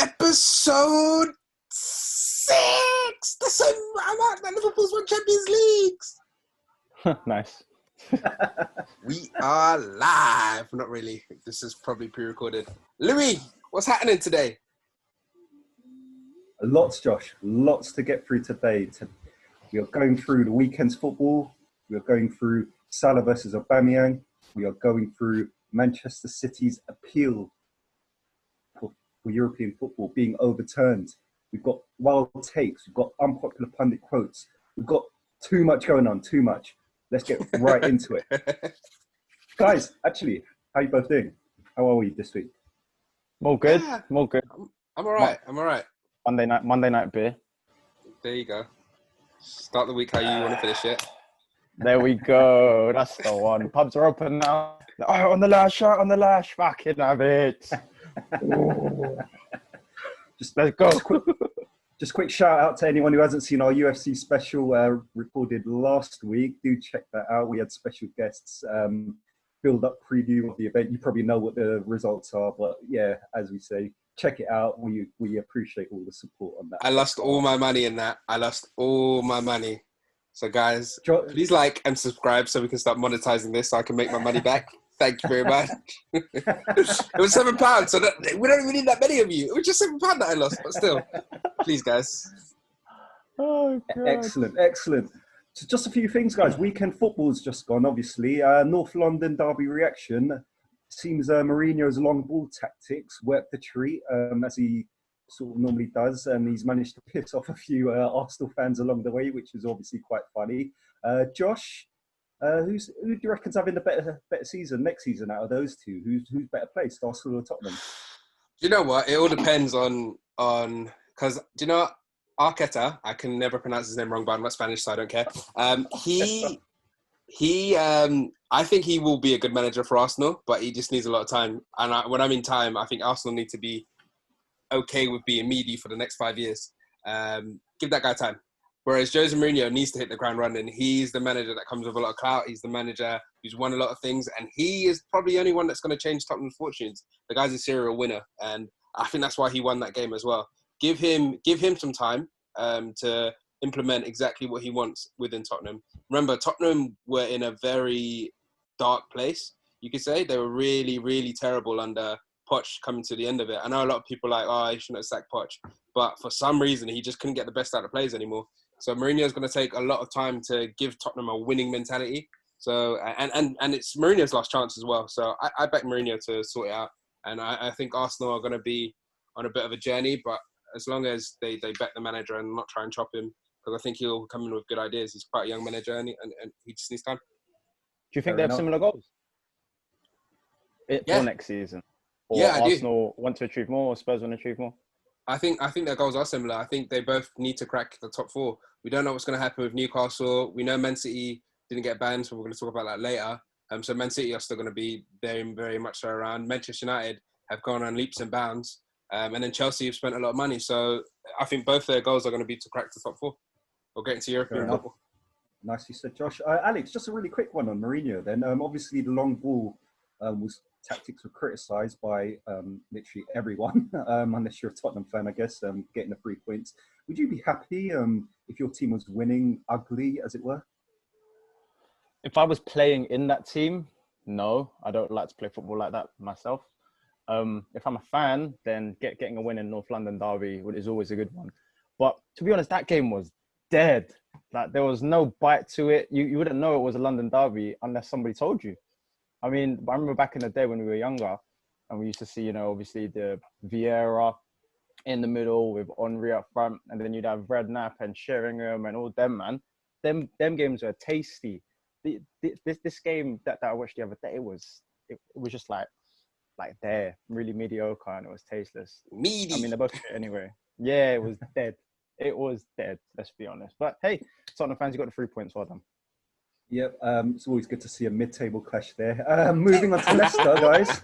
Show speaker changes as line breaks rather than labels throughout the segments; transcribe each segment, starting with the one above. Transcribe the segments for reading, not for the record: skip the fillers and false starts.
Episode 6! That's so amount that Liverpool's won Champions Leagues!
Nice.
We are live. Not really. This is probably pre-recorded. Louis, what's happening today?
Lots, Josh. Lots to get through today. We are going through the weekend's football. We are going through Salah versus Aubameyang. We are going through Manchester City's appeal for European football being overturned. We've got wild takes. We've got unpopular pundit quotes. We've got too much going on, too much. Let's get right into it. Guys, actually, how are you both doing? How are we this week?
More good.
Yeah.
More good.
I'm all right. I'm all right.
Monday night beer.
There you go. Start the week how you want to finish it.
There we go. That's the one. Pubs are open now. Oh, on the lash. Fucking have it. Let's go.
Just quick shout out to anyone who hasn't seen our UFC special recorded last week. Do check that out. We had special guests, build up preview of the event. You probably know what the results are, but yeah, as we say, check it out. We appreciate all the support on that.
I lost all my money in that. So guys, please like and subscribe so we can start monetizing this so I can make my money back. Thank you very much. It was £7, so we don't even need that many of you. It was just £7 that I lost, but still. Please, guys.
Oh, God.
Excellent. So just a few things, guys. Weekend football's just gone, obviously. North London derby reaction. Seems Mourinho's long ball tactics worked the treat, as he sort of normally does, and he's managed to piss off a few Arsenal fans along the way, which is obviously quite funny. Josh, who do you reckon's having the better season next season out of those two? Who's better placed, Arsenal or Tottenham?
You know what? It all depends on because do you know Arteta? I can never pronounce his name wrong, but I'm not Spanish, so I don't care. I think he will be a good manager for Arsenal, but he just needs a lot of time. And when I mean time, I think Arsenal need to be okay with being meaty for the next 5 years. Give that guy time. Whereas Jose Mourinho needs to hit the ground running. He's the manager that comes with a lot of clout. He's the manager who's won a lot of things. And he is probably the only one that's going to change Tottenham's fortunes. The guy's a serial winner. And I think that's why he won that game as well. Give him some time to implement exactly what he wants within Tottenham. Remember, Tottenham were in a very dark place, you could say. They were really, really terrible under Poch coming to the end of it. I know a lot of people are like, oh, he shouldn't have sacked Poch. But for some reason, he just couldn't get the best out of players anymore. So Mourinho's going to take a lot of time to give Tottenham a winning mentality. So and it's Mourinho's last chance as well. So I back Mourinho to sort it out. And I think Arsenal are going to be on a bit of a journey. But as long as they back the manager and not try and chop him, because I think he'll come in with good ideas. He's quite a young manager and he just needs time.
Do you think they have similar goals? For next season? Or Arsenal want to achieve more, or Spurs want to achieve more?
I think their goals are similar. I think they both need to crack the top four. We don't know what's going to happen with Newcastle. We know Man City didn't get banned, so we're going to talk about that later. So Man City are still going to be very, very much so around. Manchester United have gone on leaps and bounds. And then Chelsea have spent a lot of money. So I think both their goals are going to be to crack the top four or get into European football.
Nicely said, Josh. Alex, just a really quick one on Mourinho then. Obviously, the long ball tactics were criticised by literally everyone, unless you're a Tottenham fan, I guess, getting the 3 points. Would you be happy if your team was winning ugly, as it were?
If I was playing in that team, no. I don't like to play football like that myself. If I'm a fan, then getting a win in North London derby is always a good one. But to be honest, that game was dead. Like, there was no bite to it. You wouldn't know it was a London derby unless somebody told you. I mean, I remember back in the day when we were younger and we used to see, obviously the Vieira in the middle with Henry up front, and then you'd have Redknapp and Sheringham and all them, man. Them games were tasty. This game that I watched the other day, it was just like there, really mediocre, and it was tasteless.
Meaty.
I mean, they're both shit anyway. Yeah, it was dead. It was dead, let's be honest. But hey, Tottenham fans, you got the 3 points, well done.
Yep, it's always good to see a mid-table clash there. Moving on to Leicester, guys.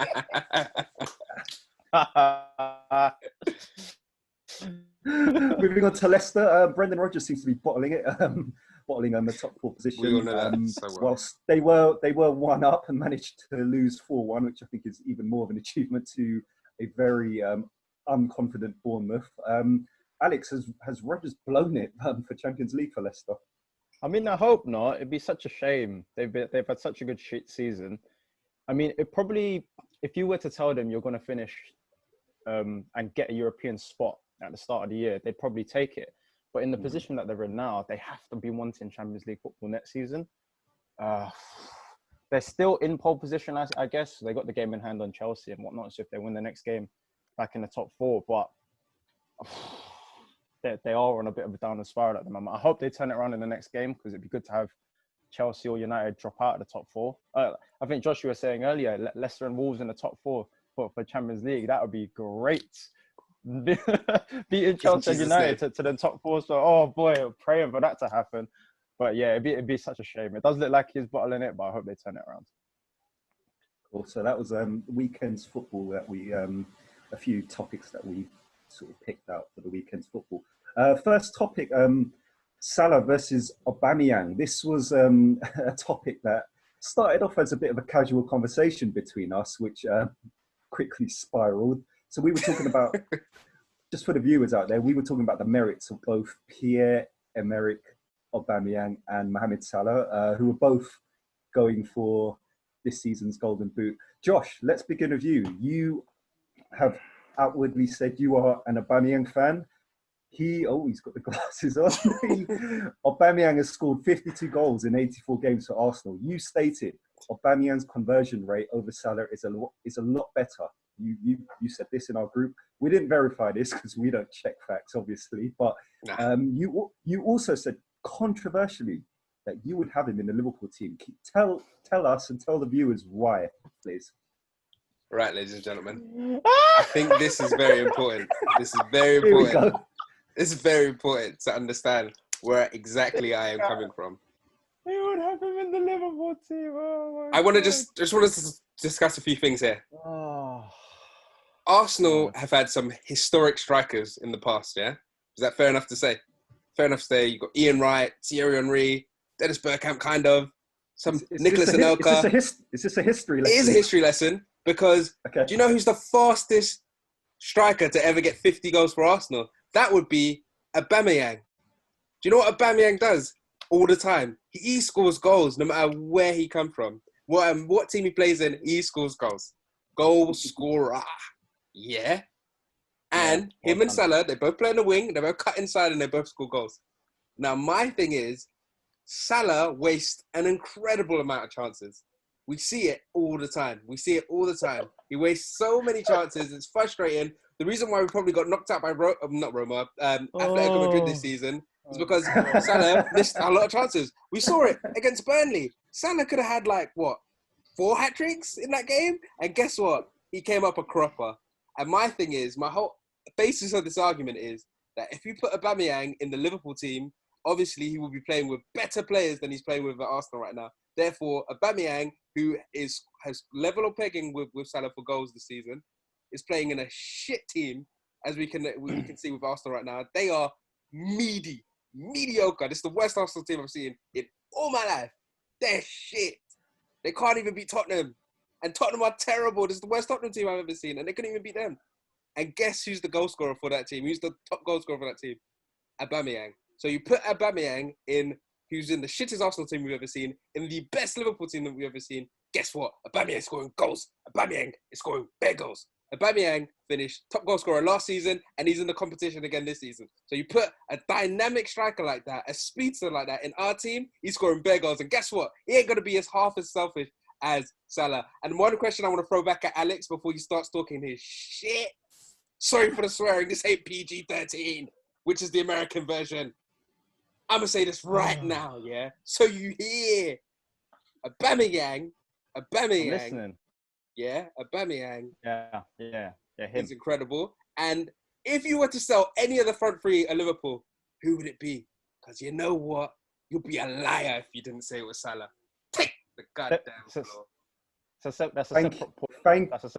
Moving on to Leicester, Brendan Rodgers seems to be bottling the top four position.
We all know that so well.
Whilst they were 1 up and managed to lose 4-1, which I think is even more of an achievement to a very unconfident Bournemouth. Alex, has Rodgers blown it for Champions League for Leicester?
I mean, I hope not. It'd be such a shame. They've had such a good season. I mean, it probably, if you were to tell them you're going to finish and get a European spot at the start of the year, they'd probably take it. But in the position that they're in now, they have to be wanting Champions League football next season. They're still in pole position, I guess. They got the game in hand on Chelsea and whatnot. So if they win the next game, back in the top four. But they are on a bit of a downward spiral at the moment. I hope they turn it around in the next game, because it'd be good to have Chelsea or United drop out of the top four. I think Joshua was saying earlier, Leicester and Wolves in the top four for Champions League. That would be great. Beating Chelsea and United to the top four. So, oh boy, praying for that to happen. But yeah, it'd be such a shame. It does look like he's bottling it, but I hope they turn it around.
Cool. So that was weekend's football that we a few topics that we sort of picked out for the weekend's football. First topic, Salah versus Aubameyang. This was a topic that started off as a bit of a casual conversation between us, which quickly spiraled. So we were talking about, just for the viewers out there, we were talking about the merits of both Pierre-Emerick Aubameyang and Mohamed Salah, who were both going for this season's Golden Boot. Josh, let's begin with you. You have outwardly said you are an Aubameyang fan. He's got the glasses on. Aubameyang has scored 52 goals in 84 games for Arsenal. You stated Aubameyang's conversion rate over Salah is a lot better. You said this in our group. We didn't verify this because we don't check facts, obviously. But you also said controversially that you would have him in the Liverpool team. Tell us and tell the viewers why, please.
Right, ladies and gentlemen. I think this is very important. This is very important. This is very important to understand where exactly I am coming from.
You would have him in the Liverpool team. Oh
I want to just want to discuss a few things here. Arsenal have had some historic strikers in the past, yeah? Is that fair enough to say? Fair enough to say. You've got Ian Wright, Thierry Henry, Dennis Bergkamp, kind of. Nicholas Anelka.
Is this a history lesson?
It is a history lesson because do you know who's the fastest striker to ever get 50 goals for Arsenal? That would be Aubameyang. Do you know what Aubameyang does all the time? He scores goals no matter where he comes from. What team he plays in, he scores goals. Goal scorer. Yeah. And him and Salah, they both play in the wing, they both cut inside and they both score goals. Now, my thing is, Salah wastes an incredible amount of chances. We see it all the time. He wastes so many chances. It's frustrating. The reason why we probably got knocked out by Atletico Madrid this season is because Salah missed a lot of chances. We saw it against Burnley. Salah could have had 4 hat-tricks in that game. And guess what? He came up a cropper. And my thing is, my whole basis of this argument is that if you put Aubameyang in the Liverpool team, obviously he will be playing with better players than he's playing with at Arsenal right now. Therefore, Aubameyang, who has level or pegging with Salah for goals this season, is playing in a shit team, as we can see with Arsenal right now. They are mediocre. This is the worst Arsenal team I've seen in all my life. They're shit. They can't even beat Tottenham. And Tottenham are terrible. This is the worst Tottenham team I've ever seen. And they couldn't even beat them. And guess who's the goal scorer for that team? Who's the top goal scorer for that team? Aubameyang. So you put Aubameyang in, who's in the shittest Arsenal team we've ever seen, in the best Liverpool team that we've ever seen. Guess what? Aubameyang is scoring goals. Aubameyang is scoring bare goals. Aubameyang finished top goal scorer last season, and he's in the competition again this season. So you put a dynamic striker like that, a speedster like that in our team, he's scoring bare goals. And guess what? He ain't going to be half as selfish as Salah. And one question I want to throw back at Alex before you start talking his shit. Sorry for the swearing. This ain't PG-13, which is the American version. I'm going to say this right now, yeah? So you hear Aubameyang.
I'm listening.
Yeah, Aubameyang.
Yeah. Him.
He's incredible. And if you were to sell any of the front three at Liverpool, who would it be? Because you know what? You'll be a liar if you didn't say it was Salah. Take the goddamn floor.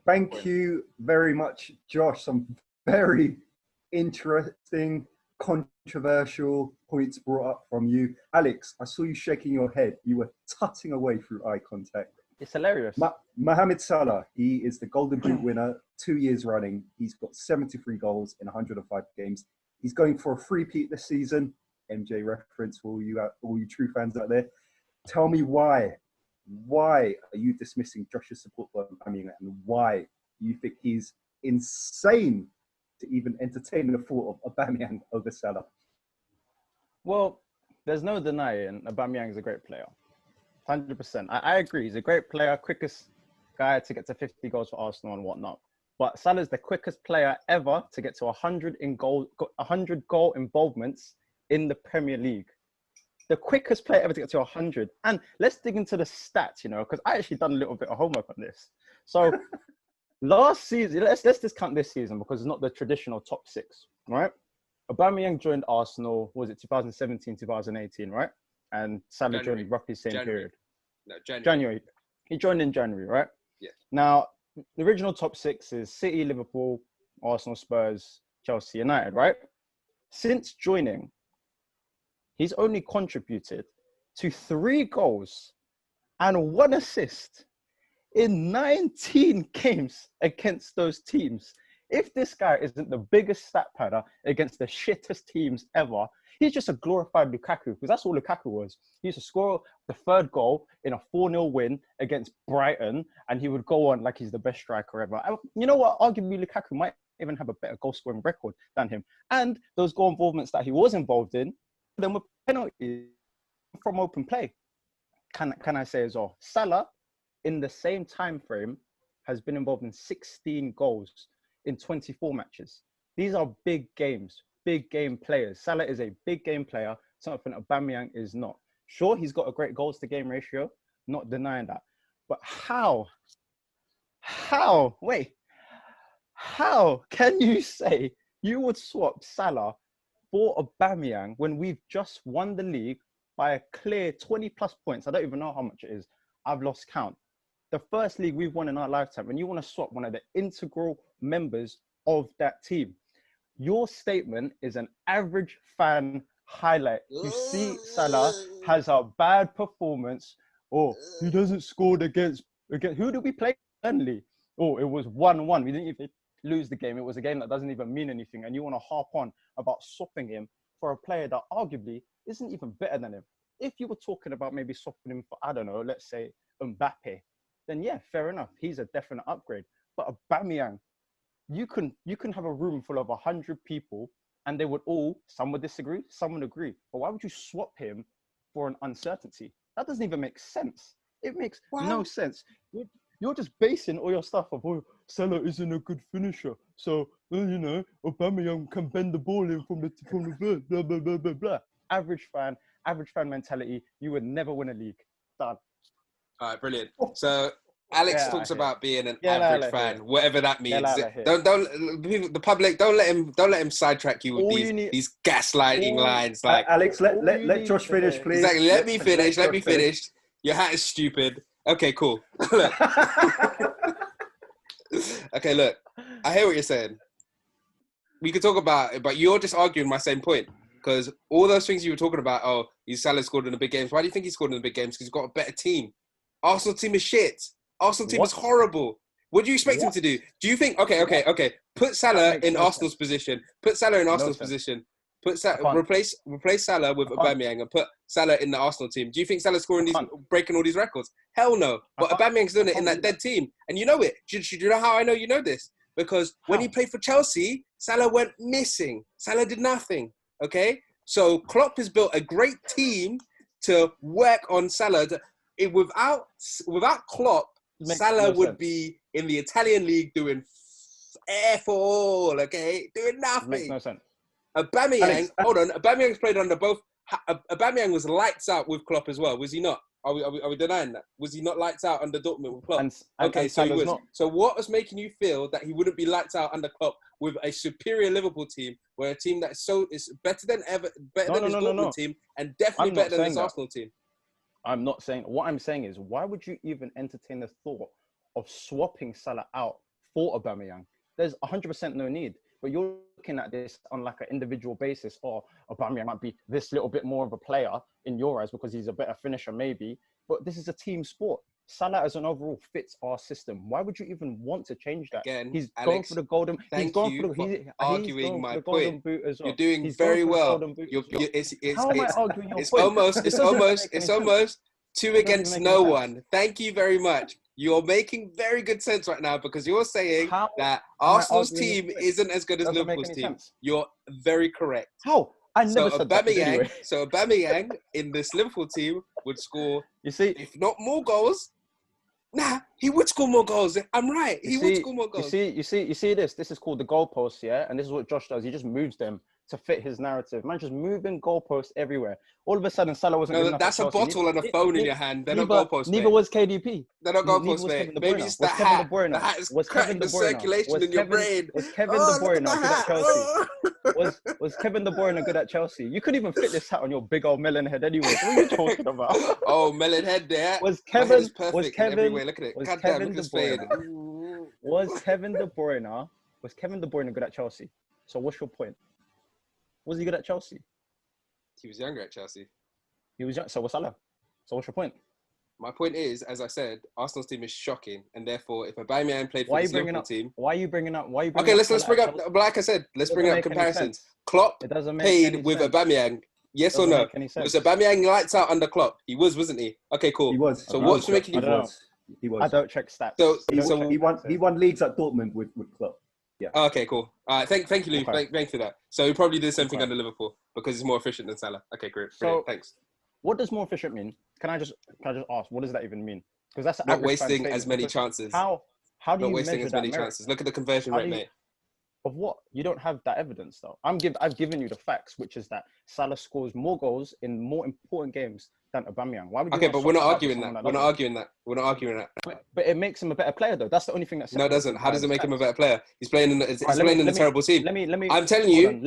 Thank you very much, Josh. Some very interesting, controversial points brought up from you. Alex, I saw you shaking your head. You were tutting away through eye contact.
It's hilarious.
Mohamed Salah, he is the Golden Boot winner 2 years running. He's got 73 goals in 105 games. He's going for a three-peat this season. MJ reference for all you true fans out there. Tell me why. Why are you dismissing Josh's support for Aubameyang, and why you think he's insane to even entertain the thought of Aubameyang over Salah?
Well, there's no denying Aubameyang is a great player. 100%. I agree. He's a great player, quickest guy to get to 50 goals for Arsenal and whatnot. But Salah's the quickest player ever to get to 100 goal involvements in the Premier League. The quickest player ever to get to 100. And let's dig into the stats, because I actually done a little bit of homework on this. So last season, let's discount this season because it's not the traditional top six, right? Aubameyang joined Arsenal, was it 2017, 2018, right? And Salah joined roughly the same period.
No, January.
January. He joined in January, right?
Yeah.
Now, the original top six is City, Liverpool, Arsenal, Spurs, Chelsea, United, right? Since joining, he's only contributed to 3 goals and 1 assist in 19 games against those teams. If this guy isn't the biggest stat padder against the shittest teams ever, he's just a glorified Lukaku, because that's all Lukaku was. He used to score the 3rd goal in a 4-0 win against Brighton, and he would go on like he's the best striker ever. And you know what? Arguably, Lukaku might even have a better goal-scoring record than him. And those goal involvements that he was involved in, then were penalties from open play. Can I say as well? Salah, in the same time frame, has been involved in 16 goals in 24 matches. These are big games, big game players. Salah is a big game player, something Aubameyang is not. Sure, he's got a great goals to game ratio, not denying that. But how can you say you would swap Salah for Aubameyang when we've just won the league by a clear 20 plus points? I don't even know how much it is. I've lost count. The first league we've won in our lifetime, and you want to swap one of the integral members of that team. Your statement is an average fan highlight. You see Salah has a bad performance, or he doesn't score against who did we play? Burnley. Oh, it was 1-1. We didn't even lose the game. It was a game that doesn't even mean anything, and you want to harp on about swapping him for a player that arguably isn't even better than him. If you were talking about maybe swapping him for, I don't know, let's say Mbappe, then yeah, fair enough. He's a definite upgrade. But Aubameyang, you can have a room full of 100 people and they would all, some would disagree, some would agree. But why would you swap him for an uncertainty? That doesn't even make sense. It makes no sense. You're just basing all your stuff of, oh, Salah isn't a good finisher. So, Aubameyang can bend the ball in from the blah, blah, blah, blah, blah. Average fan mentality. You would never win a league. Done.
All right, brilliant. So Alex talks about being an average fan, whatever that means. Don't the public don't let him sidetrack you with these gaslighting lines. Like
Alex, let Josh finish, please.
Exactly. Let me finish. Your hat is stupid. Okay, cool. Okay, look. I hear what you're saying. We could talk about it, but you're just arguing my same point. Because all those things you were talking about, Salah scored in the big games. Why do you think he scored in the big games? Because he's got a better team. Arsenal team is shit. Arsenal team is horrible. What do you expect him to do? Do you think, okay, put Salah in Arsenal's position. Put Salah in Arsenal's position. Replace Salah with Aubameyang and put Salah in the Arsenal team. Do you think Salah's breaking all these records? Hell no. But Aubameyang's doing it in that dead team. And you know it. Do you know how I know you know this? Because when he played for Chelsea, Salah went missing. Salah did nothing. Okay? So Klopp has built a great team to work on Salah. Without Klopp, Salah would be in the Italian league doing F all, okay? Doing nothing.
Makes no sense.
Aubameyang, hold on. Aubameyang's played under both. Aubameyang was lights out with Klopp as well, was he not? Are we denying that? Was he not lights out under Dortmund with Klopp? So he was. Not. So what was making you feel that he wouldn't be lights out under Klopp with a superior Liverpool team, where a team that is better than ever, than his Dortmund team, and definitely better than his Arsenal team?
I'm not saying. What I'm saying is, why would you even entertain the thought of swapping Salah out for Aubameyang? There's 100% no need. But you're looking at this on like an individual basis. Or Aubameyang might be this little bit more of a player in your eyes because he's a better finisher, maybe. But this is a team sport. Salah as an overall fits our system. Why would you even want to change that?
Again,
He's
Alex,
going for the golden. He's going for the.
arguing my
golden
point.
boot as well.
You're doing
He's
very
going for the
well.
golden boot as well.
It's
How am I arguing your
it's
point?
almost
It doesn't make any sense.
two
It doesn't
against
make
no
any
one.
sense.
Thank you very much. You're making very good sense right now because you're saying
How
that
am I
Arsenal's
arguing your
team
point?
isn't as good as
Doesn't make
Liverpool's
any
team.
sense.
You're very correct.
How? I never said that anyway.
So Aubameyang in this Liverpool team would score,
You see,
if not more goals. Nah, he would score more goals. I'm right. He would score more goals.
You see this. This is called the goalposts, yeah? And this is what Josh does. He just moves them to fit his narrative. Man, just moving goalposts everywhere. All of a sudden, Salah wasn't good enough.
That's a bottle and a phone in your hand. They're not goalposts,
Neither was KDP.
They're not goalposts, mate. Maybe it's the hat. The hat is cutting the circulation in your brain.
Was Kevin De Bruyne good at Chelsea? Was Kevin De Bruyne good at Chelsea? You couldn't even fit this hat on your big old melon head anyway. What are you talking about?
Oh, melon head there.
Was Kevin
Look at it.
Was
God
Kevin
damn,
De
look at his
Bruyne? Was Kevin De Bruyne good at Chelsea? So what's your point? Was he good at Chelsea?
He was younger at Chelsea.
He was young. So was Salah. So what's your point?
My point is, as I said, Arsenal's team is shocking, and therefore, if Aubameyang played for the Liverpool team,
why are you bringing up?
Okay, let's bring up. Like I said, let's bring up comparisons. Klopp played with Aubameyang. Yes or no? Was Aubameyang lights out under Klopp? He was, wasn't he? Okay, cool.
He was.
So what's making you?
He was.
I don't check stats.
So
he won leagues at Dortmund with Klopp. Yeah.
Okay, cool. All right, thank you, Lou.
Okay.
Thanks for that. So he probably did the same thing under Liverpool because he's more efficient than Salah. Okay, great.
So
thanks.
What does more efficient mean? Can I just ask? What does that even mean? Because that's
not wasting as many chances.
How do you
wasting
measure
as many
that
chances? Look at the conversion rate, mate.
Of what? You don't have that evidence though. I've given you the facts, which is that Salah scores more goals in more important games than Aubameyang. Why would you?
Okay, but we're not arguing that. We're not arguing that.
But it makes him a better player though. That's the only thing that.
No, it doesn't. How does it make him a better player? He's playing in a terrible team.
Let me.
I'm telling you.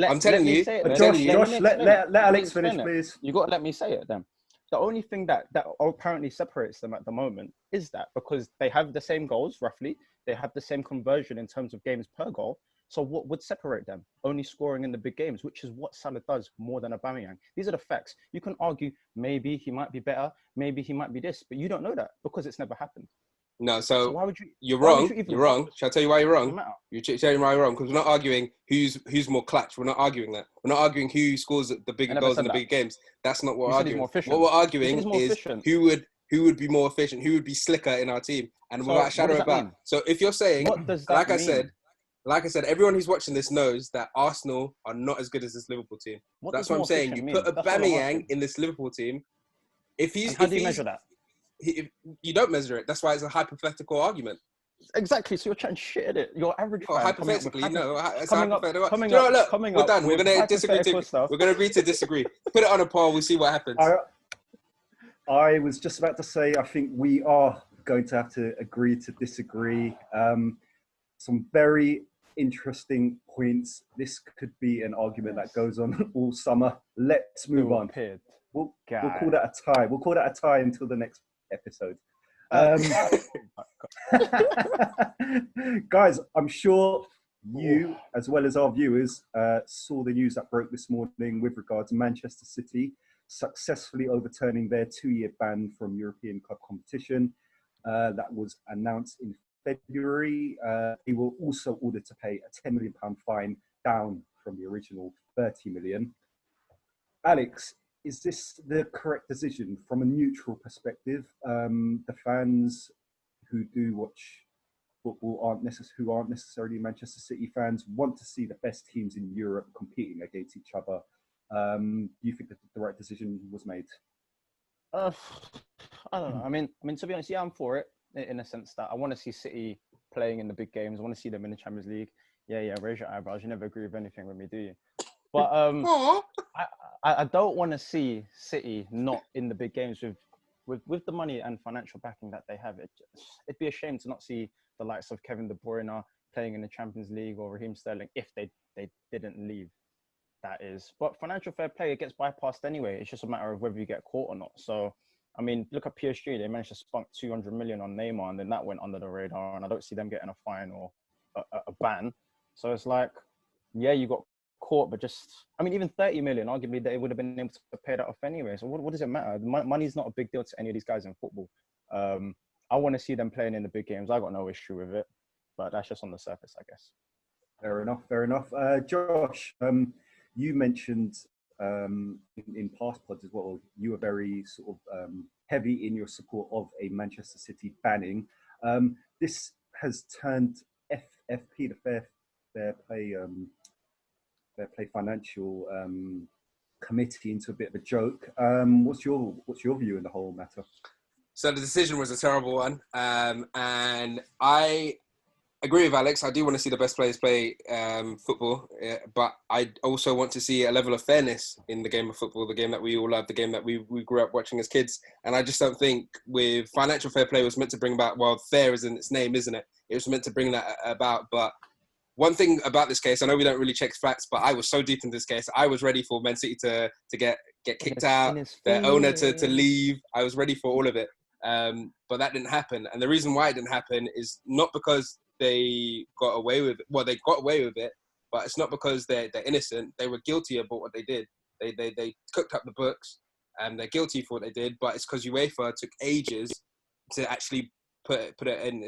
Josh, let Alex finish, please.
You got to let me say it then. The only thing that apparently separates them at the moment is that because they have the same goals, roughly, they have the same conversion in terms of games per goal. So what would separate them? Only scoring in the big games, which is what Salah does more than Aubameyang. These are the facts. You can argue maybe he might be better, maybe he might be this, but you don't know that because it's never happened.
No, so
why would you?
You're wrong. You're wrong. Shall I tell you why you're wrong? You're telling me why you're wrong because we're not arguing who's more clutch. We're not arguing that. We're not arguing who scores the bigger goals in the big games. That's not what we're arguing. What we're arguing is who would be more efficient, who would be slicker in our team, and without a shadow of a doubt. So if you're saying, like I said, everyone who's watching this knows that Arsenal are not as good as this Liverpool team. That's what I'm saying. You put Aubameyang in this Liverpool team.
How do you measure that?
You don't measure it. That's why it's a hypothetical argument.
Exactly. So you're chatting shit at it. You're average.
Hypothetically, no. It's hypothetical.
Coming
we're
up.
done. We're going to disagree. We're going to agree to disagree. Put it on a poll. We'll see what happens.
I was just about to say, I think we are going to have to agree to disagree. Some very interesting points. This could be an argument that goes on all summer. Let's move on. We'll call that a tie. We'll call that a tie until the next episode. Guys, I'm sure you, as well as our viewers, saw the news that broke this morning with regards to Manchester City successfully overturning their 2-year ban from European club competition. That was announced in February. They were also ordered to pay a £10 million fine, down from the original 30 million. Alex, is this the correct decision from a neutral perspective? The fans who do watch football aren't necessarily Manchester City fans, want to see the best teams in Europe competing against each other. Do you think that the right decision was made?
I don't know. I mean, to be honest, yeah, I'm for it in a sense that I want to see City playing in the big games. I want to see them in the Champions League. Yeah, raise your eyebrows. You never agree with anything with me, do you? But I don't want to see City not in the big games with the money and financial backing that they have. It'd be a shame to not see the likes of Kevin De Bruyne playing in the Champions League or Raheem Sterling if they didn't leave. That is, but financial fair play, it gets bypassed anyway. It's just a matter of whether you get caught or not. So, I mean, look at PSG. They managed to spunk 200 million on Neymar, and then that went under the radar. And I don't see them getting a fine or a ban. So it's like, yeah, you got caught, but even 30 million, arguably they would have been able to pay that off anyway. So what does it matter? Money's not a big deal to any of these guys in football. I want to see them playing in the big games. I got no issue with it, but that's just on the surface, I guess.
Fair enough. Fair enough. Josh, you mentioned in past pods as well, you were very sort of heavy in your support of a Manchester City banning. This has turned FFP, the Fair Play Financial Committee, into a bit of a joke. What's your view in the whole matter?
So the decision was a terrible one, and I agree with Alex. I do want to see the best players play football, but I also want to see a level of fairness in the game of football, the game that we all love, the game that we grew up watching as kids. And I just don't think with financial fair play was meant to bring about, well, fair is in its name, isn't it? It was meant to bring that about. But one thing about this case, I know we don't really check facts, but I was so deep in this case, I was ready for Man City to get kicked out, their owner to leave. I was ready for all of it. But that didn't happen. And the reason why it didn't happen is not because they got away with it. Well, they got away with it, but it's not because they're innocent. They were guilty about what they did. They cooked up the books, and they're guilty for what they did. But it's because UEFA took ages to actually put it in.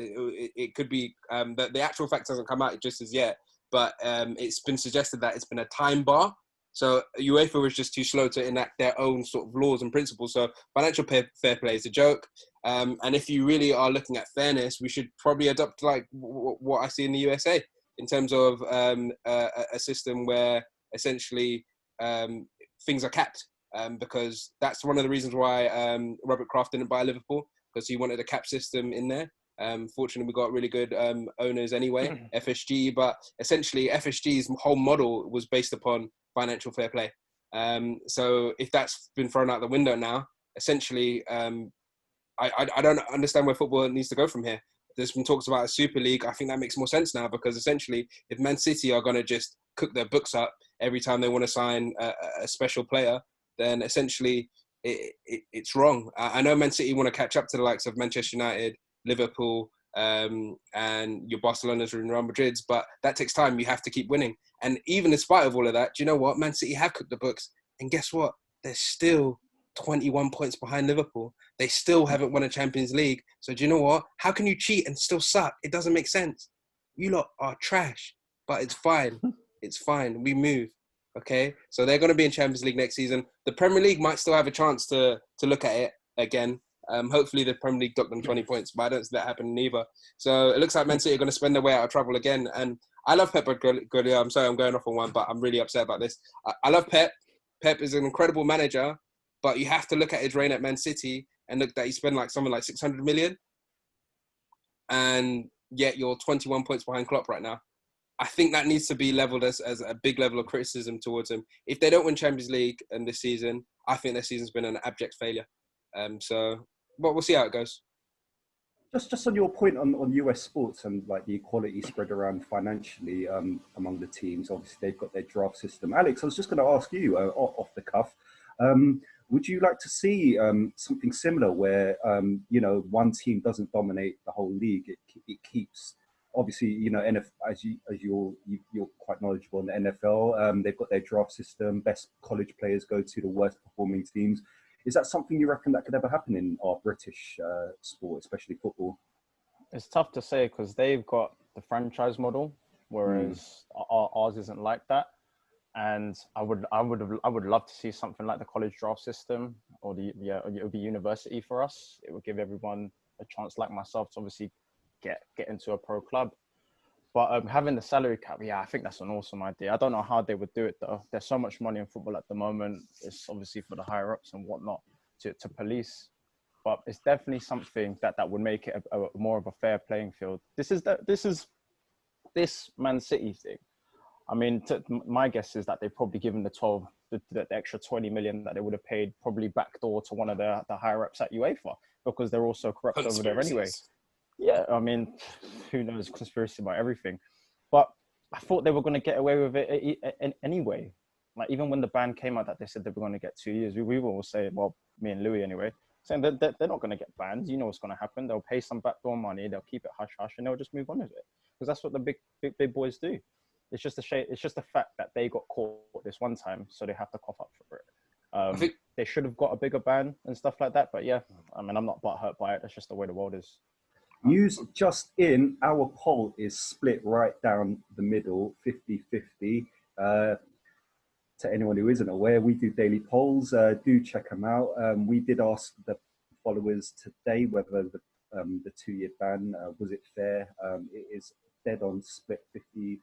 It could be the actual fact hasn't come out just as yet, but it's been suggested that it's been a time bar. So UEFA was just too slow to enact their own sort of laws and principles. So financial fair play is a joke. And if you really are looking at fairness, we should probably adopt like what I see in the USA in terms of a system where essentially things are capped. Because that's one of the reasons why Robert Kraft didn't buy Liverpool, because he wanted a cap system in there. Fortunately, we got really good owners anyway, FSG. But essentially, FSG's whole model was based upon financial fair play. So if that's been thrown out the window now, essentially, I don't understand where football needs to go from here. There's been talks about a Super League. I think that makes more sense now, because essentially, if Man City are going to just cook their books up every time they want to sign a special player, then essentially it's wrong. I know Man City want to catch up to the likes of Manchester United, Liverpool, and your Barcelonas and Real Madrids, but that takes time. You have to keep winning. And even in spite of all of that, do you know what? Man City have cooked the books. And guess what? They're still 21 points behind Liverpool. They still haven't won a Champions League. So do you know what? How can you cheat and still suck? It doesn't make sense. You lot are trash, but it's fine. It's fine. We move. Okay? So they're going to be in Champions League next season. The Premier League might still have a chance to look at it again. Hopefully the Premier League docked them 20 points, but I don't see that happening either. So it looks like Man City are going to spend their way out of trouble again. And I love Pep Guardiola. I'm sorry I'm going off on one, but I'm really upset about this. I love Pep. Pep is an incredible manager, but you have to look at his reign at Man City and look that he spent like something like 600 million. And yet you're 21 points behind Klopp right now. I think that needs to be leveled as a big level of criticism towards him. If they don't win Champions League in this season, I think their season's been an abject failure. But we'll see how it goes.
Just on your point on US sports and like the equality spread around financially among the teams, obviously they've got their draft system. Alex, I was just going to ask you off the cuff, would you like to see something similar where one team doesn't dominate the whole league? It keeps, obviously, as you're quite knowledgeable in the NFL, they've got their draft system. Best college players go to the worst performing teams. Is that something you reckon that could ever happen in our British sport, especially football?
It's tough to say because they've got the franchise model, whereas ours isn't like that. And I would love to see something like the college draft system, or it would be university for us. It would give everyone a chance, like myself, to obviously get into a pro club. But having the salary cap, I think that's an awesome idea. I don't know how they would do it though. There's so much money in football at the moment. It's obviously for the higher ups and whatnot to police. But it's definitely something that would make it a more of a fair playing field. This Man City thing. I mean, my guess is that they've probably given the extra 20 million that they would have paid probably backdoor to one of the higher ups at UEFA, because they're also corrupt over there anyway. Yeah, I mean, who knows, conspiracy about everything. But I thought they were going to get away with it anyway. Like, even when the ban came out that they said they were going to get 2 years, we were all saying, well, me and Louis anyway, saying that they're not going to get banned. You know what's going to happen. They'll pay some backdoor money, they'll keep it hush-hush, and they'll just move on with it. Because that's what the big boys do. It's just a shame. It's just the fact that they got caught this one time, so they have to cough up for it. They should have got a bigger ban and stuff like that. But yeah, I mean, I'm not butthurt by it. That's just the way the world is.
News just in, our poll is split right down the middle, 50-50. To anyone who isn't aware, we do daily polls. Do check them out. We did ask the followers today whether the 2-year ban, was it fair? It is dead on split 50-50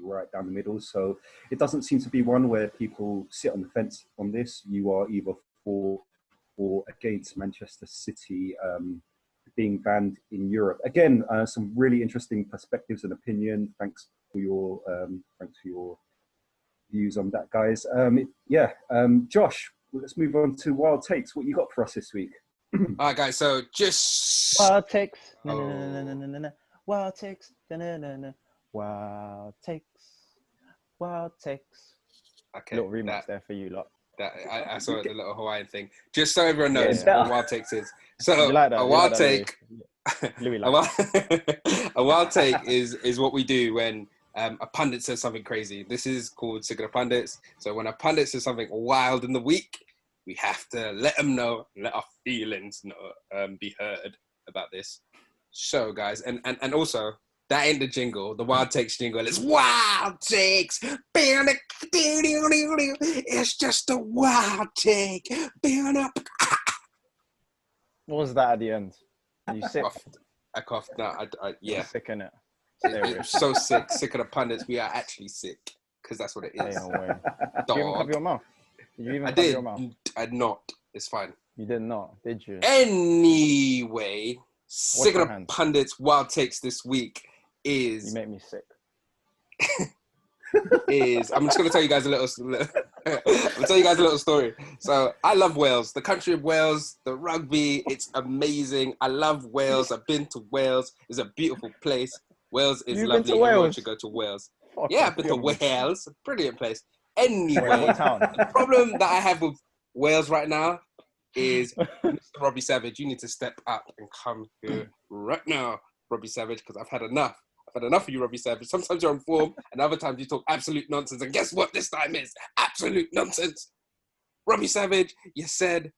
right down the middle. So it doesn't seem to be one where people sit on the fence on this. You are either for or against Manchester City being banned in Europe. Again, some really interesting perspectives and opinion. Thanks for your views on that, guys. Josh, let's move on to wild takes. What you got for us this week?
All right, guys. So just
Wild takes.
Oh.
Wild takes. Wild takes. Wild takes.
Okay,
Little remix there for you lot.
I saw the little Hawaiian thing. Just so everyone knows
Yeah.
what wild takes is. So
You like that?
a
You
wild
like that,
take.
Louis
A wild take is what we do when a pundit says something crazy. This is called Sick of the Pundits. So when a pundit says something wild in the week, we have to let them know, let our feelings know, be heard about this. So guys, and also, that ain't the jingle. The wild takes jingle. It's wild takes. It's just a wild take.
What was that at the end? Are you sick?
I coughed. No, yeah.
Sick, innit?
So sick. Sick of the pundits. We are actually sick because that's what it is.
No way. Did you even cover your mouth? Did you even cover your mouth?
I did not. It's fine.
You did not, did you?
Anyway, sick of the
hands.
pundits. Wild takes this week is.
You make me sick.
I'm just gonna tell you guys a little. I'm gonna tell you guys a little story. So I love Wales, the country of Wales, the rugby. It's amazing. I love Wales. I've been to Wales. It's a beautiful place. Wales is
You've
lovely.
been to Wales?
Everyone should go to Wales.
Fuck
Yeah,
off,
I've been to
you're me.
Wales. Brilliant place. Anyway,
What town?
the problem that I have with Wales right now is Mr. Robbie Savage. You need to step up and come here right now, Robbie Savage, because I've had enough. I've had enough of you, Robbie Savage. Sometimes you're on form, and other times you talk absolute nonsense. And guess what this time is? Absolute nonsense. Robbie Savage, you said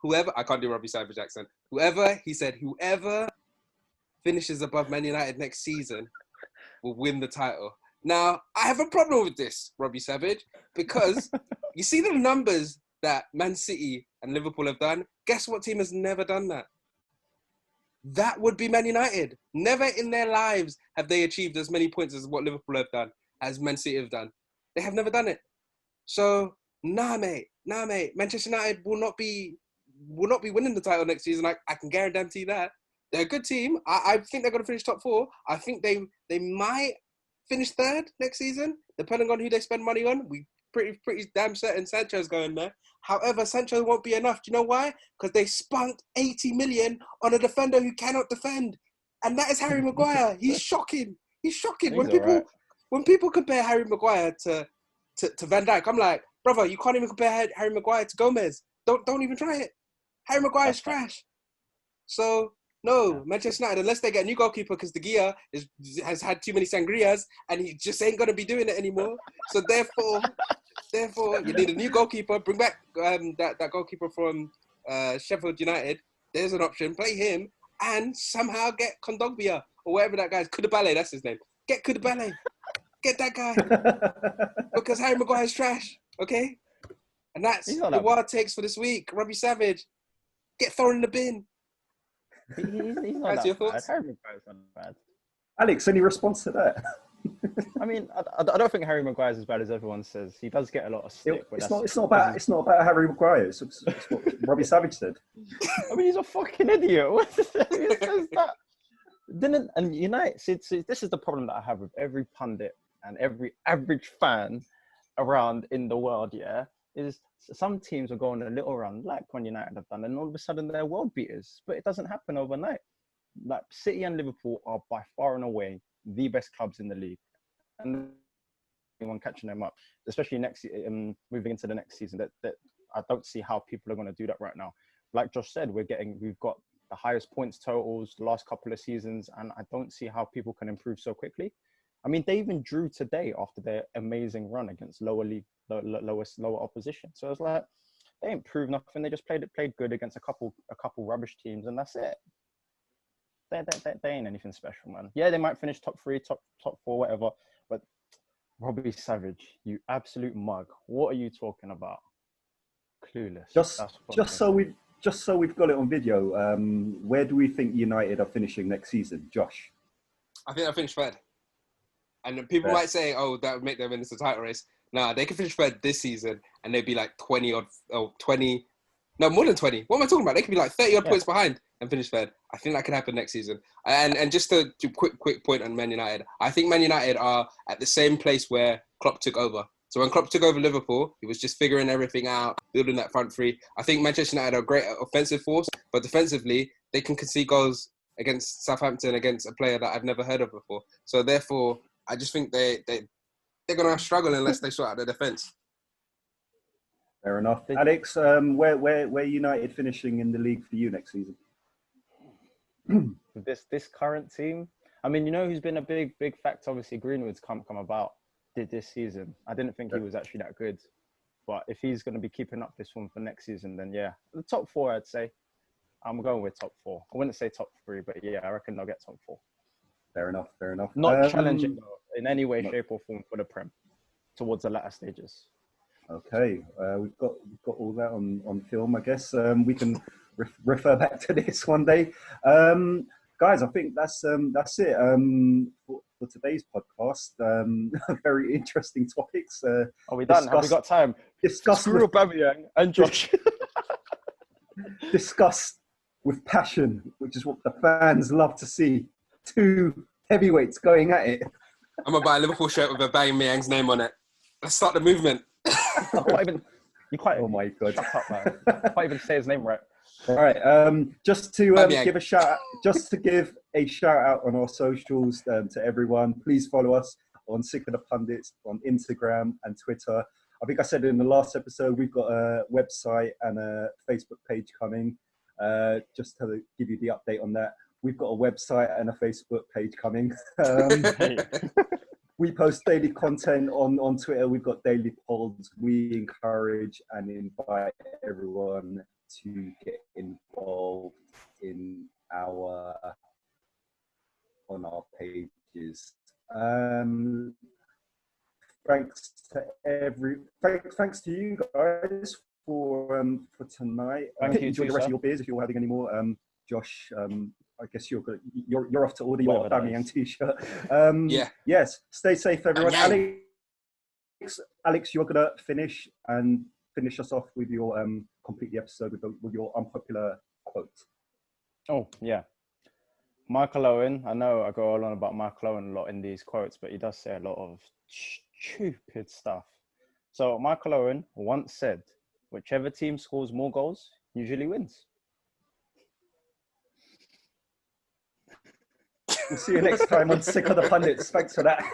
whoever, I can't do Robbie Savage accent. He said whoever finishes above Man United next season will win the title. Now, I have a problem with this, Robbie Savage, because you see the numbers that Man City and Liverpool have done. Guess what team has never done that? That would be Man United. Never in their lives have they achieved as many points as what Liverpool have done, as Man City have done. They have never done it. So, nah, mate. Manchester United will not be winning the title next season. I can guarantee that. They're a good team. I think they're going to finish top 4. I think they might finish 3rd next season, depending on who they spend money on. We pretty damn certain Sancho's going there. However, Sancho won't be enough. Do you know why? Because they spunked 80 million on a defender who cannot defend. And that is Harry Maguire. He's shocking. When people compare Harry Maguire to Van Dijk, I'm like, brother, you can't even compare Harry Maguire to Gomez. Don't even try it. Harry Maguire is trash. So, no, Manchester United, unless they get a new goalkeeper, because De Gea has had too many sangrias and he just ain't going to be doing it anymore. So therefore, you need a new goalkeeper. Bring back that goalkeeper from Sheffield United. There's an option. Play him and somehow get Kondogbia or whatever that guy's. Koulibaly, that's his name. Get Koulibaly. Get that guy. Because Harry Maguire's trash, okay? And that's the wild takes for this week. Robbie Savage, get thrown in the bin.
He's not that bad. Harry Maguire's not bad.
Alex, any response to that?
I mean, I don't think Harry Maguire's as bad as everyone says. He does get a lot of stick.
It's not about Harry Maguire. It's what Robbie Savage said.
I mean, he's a fucking idiot. What he says that? And United, this is the problem that I have with every pundit and every average fan around in the world. Yeah, is some teams are going a little run like when United have done, and all of a sudden they're world beaters. But it doesn't happen overnight. Like City and Liverpool are by far and away the best clubs in the league, and anyone catching them up, especially moving into the next season. That I don't see how people are going to do that right now. Like Josh said, we've got the highest points totals the last couple of seasons, and I don't see how people can improve so quickly. I mean, they even drew today after their amazing run against lower opposition. So it's like they ain't proved nothing. They just played good against a couple rubbish teams, and that's it. they ain't anything special, man. Yeah, they might finish top 3, top 4, whatever. But Robbie Savage, you absolute mug. What are you talking about? Clueless.
Just so we've got it on video. Where do we think United are finishing next season, Josh?
I think they'll finish third. And then people might say, "Oh, that would make them in the title race." Nah, they could finish third this season, and they'd be like 20 odd, 20. No, more than 20. What am I talking about? They could be like 30 odd points behind and finish third. I think that can happen next season. And just to quick point on Man United, I think Man United are at the same place where Klopp took over. So when Klopp took over Liverpool, he was just figuring everything out, building that front three. I think Manchester United are a great offensive force, but defensively, they can concede goals against Southampton, against a player that I've never heard of before. So therefore, I just think they're going to struggle unless they sort out their defence.
Fair enough. Alex, where United finishing in the league for you next season?
This current team, I mean, you know who's been a big factor? Obviously, Greenwood's come about this season. I didn't think he was actually that good. But if he's going to be keeping up this one for next season, then yeah. The top 4, I'd say. I'm going with top 4. I wouldn't say top 3, but yeah, I reckon they'll get top 4.
Fair enough.
Not challenging though, in any way, shape or form for the Prem towards the latter stages.
Okay, we've got all that on film, I guess. We can refer back to this one day. Guys, I think that's it for today's podcast. Very interesting topics.
Are we done? Have we got time? Screw Aubameyang and Josh.
Discussed with passion, which is what the fans love to see. 2 heavyweights going at it.
I'm going to buy a Liverpool shirt with Aubameyang's name on it. Let's start the movement.
Oh my God.
Shut up, man. I can't even say his name right.
All right. Just to give a shout out on our socials to everyone. Please follow us on Sick of the Pundits on Instagram and Twitter. I think I said in the last episode, we've got a website and a Facebook page coming. Just to give you the update on that, we've got a website and a Facebook page coming. We post daily content on Twitter. We've got daily polls. We encourage and invite everyone to get involved on our pages. Thanks to you guys for tonight.
Thank you.
Enjoy the rest of your beers if you're having any more. Josh, I guess you're off to order your Aubameyang t-shirt.
Yeah.
Yes. Stay safe, everyone. Alex, you're gonna finish us off with your complete the episode with your unpopular quote.
Oh yeah, Michael Owen. I know I go on about Michael Owen a lot in these quotes, but he does say a lot of stupid stuff. So Michael Owen once said, "Whichever team scores more goals usually wins."
We'll see you next time on Sick of the Pundits. Thanks for that.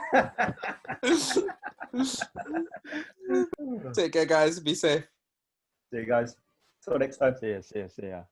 Take care, guys. Be safe.
See you guys. Till next time.
See ya.